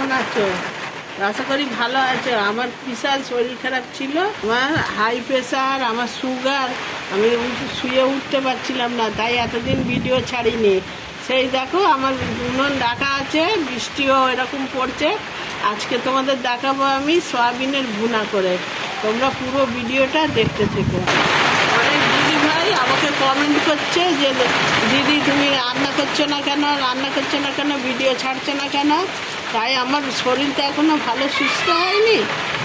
কেমন আছো? আশা করি ভালো আছো। আমার বিশাল শরীর খারাপ ছিল, আমার হাই প্রেশার, আমার সুগার, আমি শুয়ে উঠতে পারছিলাম না, তাই এতদিন ভিডিও ছাড়িনি। সেই দেখো আমার উনুন ডাকা আছে, বৃষ্টিও এরকম পড়ছে। আজকে তোমাদের দেখাবো আমি সয়াবিনের ভুনা করে। তোমরা পুরো ভিডিওটা দেখতে থেকো। অনেক দিদি ভাই আমাকে কমেন্ট করছে যে দিদি তুমি রান্না করছো না কেন, ভিডিও ছাড়ছো না কেন। তাই আমার শরীরটা এখনও ভালো সুস্থ হয়নি,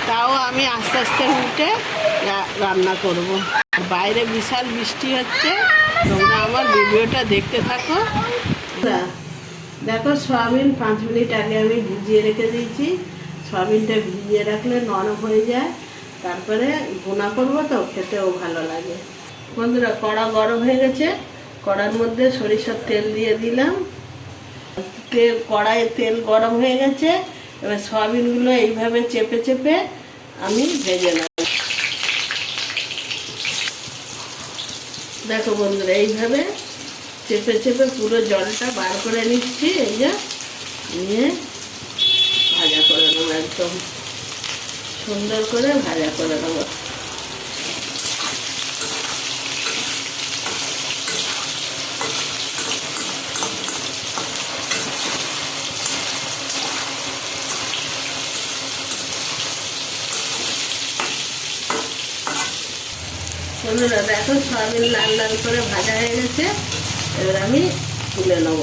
তাও আমি আস্তে আস্তে উঠে রান্না করব। বাইরে বিশাল বৃষ্টি হচ্ছে, তোমরা আমার ভিডিওটা দেখতে থাকো। দেখো সয়াবিন 5 মিনিট আগে আমি ভিজিয়ে রেখে দিয়েছি। সয়াবিনটা ভিজিয়ে রাখলে নরম হয়ে যায়, তারপরে ভুনা করবো তো খেতেও ভালো লাগে। বন্ধুরা, কড়া গরম হয়ে গেছে, কড়ার মধ্যে সরিষার তেল দিয়ে দিলাম। কড়াইয়ে তেল গরম হয়ে গেছে, এবার সয়াবিনগুলো এইভাবে চেপে চেপে আমি ভেজে নেব। দেখো বন্ধুরা, এইভাবে চেপে চেপে পুরো জলটা বার করে নিচ্ছি। এই যে নিয়ে ভাজা করে নেবো, একদম সুন্দর করে ভাজা করে নেবো। বন্ধুরা দেখো, সয়াবিন লাল লাল করে ভাজা হয়ে গেছে, এবার আমি তুলে নেব।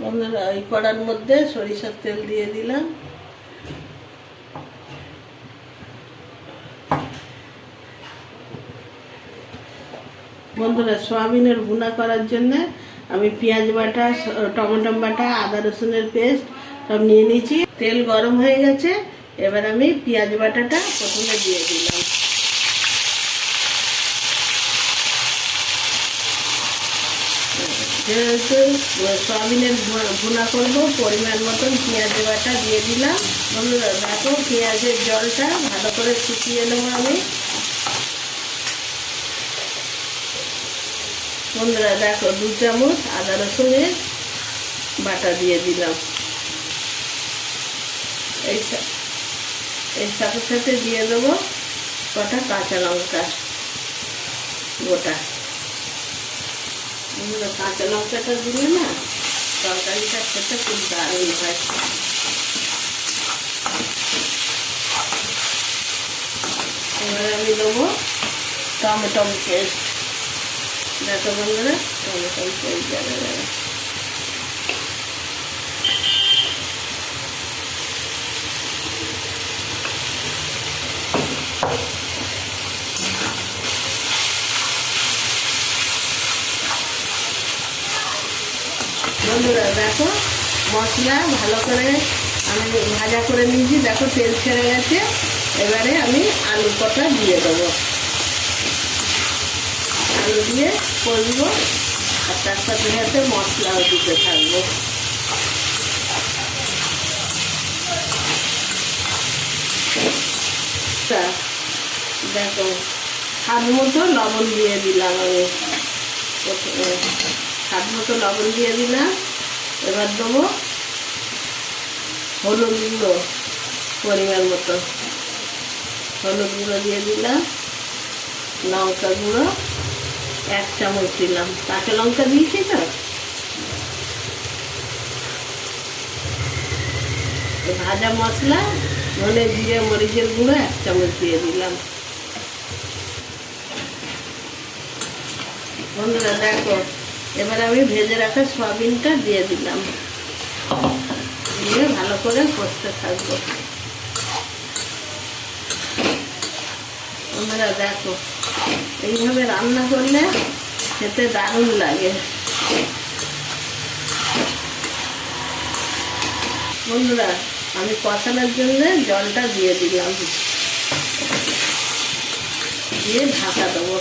বন্ধুরা, ওই কড়ার মধ্যে সরিষার তেল দিয়ে দিলাম। বন্ধুরা, সয়াবিনের ভুনা করার জন্য আমি পেঁয়াজ বাটা, টমেটো বাটা, আদা রসুনের পেস্ট সব নিয়ে নিয়েছি। তেল গরম হয়ে গেছে, এবার আমি পেঁয়াজ বাটাটা প্রথমে দিয়ে দিলাম। যেহেতু সয়াবিনের ভুনা করবো, পরিমাণ মতন পেঁয়াজ বাটা দিয়ে দিলাম। বন্ধুরা দেখো, পেঁয়াজের জলটা ভালো করে শুকিয়ে নেবো আমি। বন্ধুরা দেখো, 2 চামচ আদা রসুনের বাটা দিয়ে দিলাম। এর সাথে সাথে দিয়ে দেবো কটা কাঁচা লঙ্কা গোটা। বন্ধুরা, কাঁচা লঙ্কাটা দিলে না তরকারিটা খেতে খুব দারুণ হয়। এবার আমি দেবো টমেটো পেস্ট। দেখো বন্ধুরা, টমেটো পেস্ট যাবে। বন্ধুরা দেখো, মশলা ভালো করে আমি ভাজা করে নিয়েছি। দেখো তেল ছেড়ে গেছে, এবারে আমি আলু কটা দিয়ে দেবো। আলু দিয়ে করবো, আর তার সাথে সাথে মশলাও দিতে থাকবো। দেখো, স্বাদ মতো লবণ দিয়ে দিলাম আমি। স্বাদ মতো লবণ দিয়ে দিলাম। এবার দেবো হলুদ গুঁড়ো, পরিমাণ মতো হলুদ গুঁড়ো দিয়ে দিলাম। লঙ্কা গুঁড়ো 1 চামচ দিলাম, কাঁচা লঙ্কা দিয়েছি তো। ভাজা মশলা, ধনে জিরে মরিচের গুঁড়ো 1 চামচ দিয়ে দিলাম। বন্ধুরা দেখো, এবার আমি ভেজে রাখা সয়াবিনটা দিয়ে দিলাম, দিয়ে ভালো করে কষতে থাকবো। বন্ধুরা দেখো, এইভাবে রান্না করলে খেতে দারুণ লাগে। বন্ধুরা, আমি কষানোর জন্য জলটা দিয়ে দিলাম, দিয়ে ঢাকা দেবো।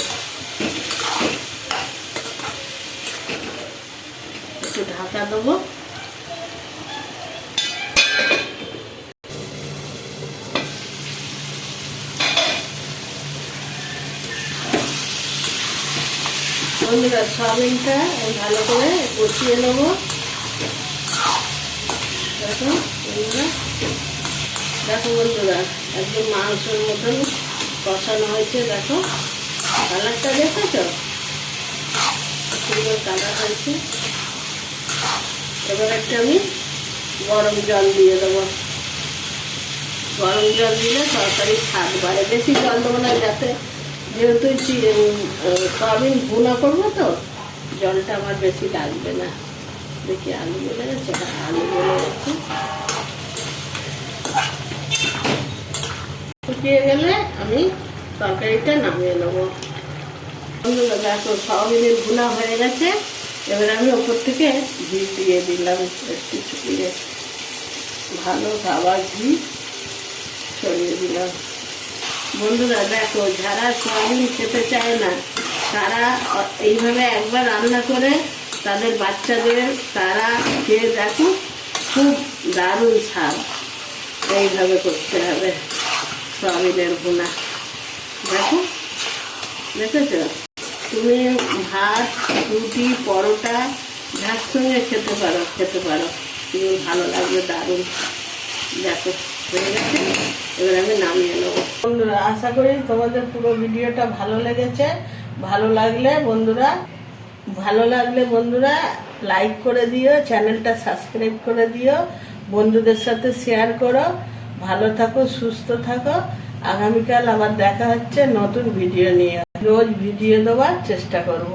একটু ঢাকা দেবো। বন্ধুরা সয়াবিনটা ভালো করে কষিয়ে নেবো। দেখো বন্ধুরা, দেখো বন্ধুরা, একদম মাংসের মতন কষানো হয়েছে। দেখো কালারটা দেখেছ, সুন্দর কালার হয়েছে। এবার একটা আমি গরম জল দিয়ে দেবো। গরম জল দিলে তরকারি স্বাদ বাড়ে। বেশি জল দেবো না, যাতে যেহেতু সয়াবিন ভুনা করবো তো জলটা আমার বেশি লাগবে না। দেখি আলু বলে গেছে, আলু বলে গেছে। শুকিয়ে গেলে আমি তরকারিটা নামিয়ে নেবো। বন্ধুরা দেখো সয়াবিনের ভুনা হয়ে গেছে। এবার আমি ওপর থেকে ঘি দিয়ে দিলাম, একটু ছড়িয়ে, ভালো খাবার ঘি ছড়িয়ে দিলাম। বন্ধুরা দেখো, যারা সয়াবিন খেতে চায় না তারা এইভাবে একবার রান্না করে তাদের বাচ্চাদের তারা খেয়ে দেখো, খুব দারুণ স্বাদ। এইভাবে করতে হবে সয়াবিনের ভুনা। দেখো দেখেছ, তুমি ভাত, রুটি, পরোটা যার সঙ্গে খেতে পারো, তুমি ভালো লাগবে, দারুণ। দেখো হয়ে গেছে, এবার আমি নামিয়ে নেবো। বন্ধুরা আশা করি তোমাদের পুরো ভিডিওটা ভালো লেগেছে। ভালো লাগলে বন্ধুরা লাইক করে দিও, চ্যানেলটা সাবস্ক্রাইব করে দিও, বন্ধুদের সাথে শেয়ার করো। ভালো থাকো, সুস্থ থাকো। আগামীকাল আবার দেখা হচ্ছে নতুন ভিডিও নিয়ে। রোজ ভিডিও দেওয়ার চেষ্টা করব।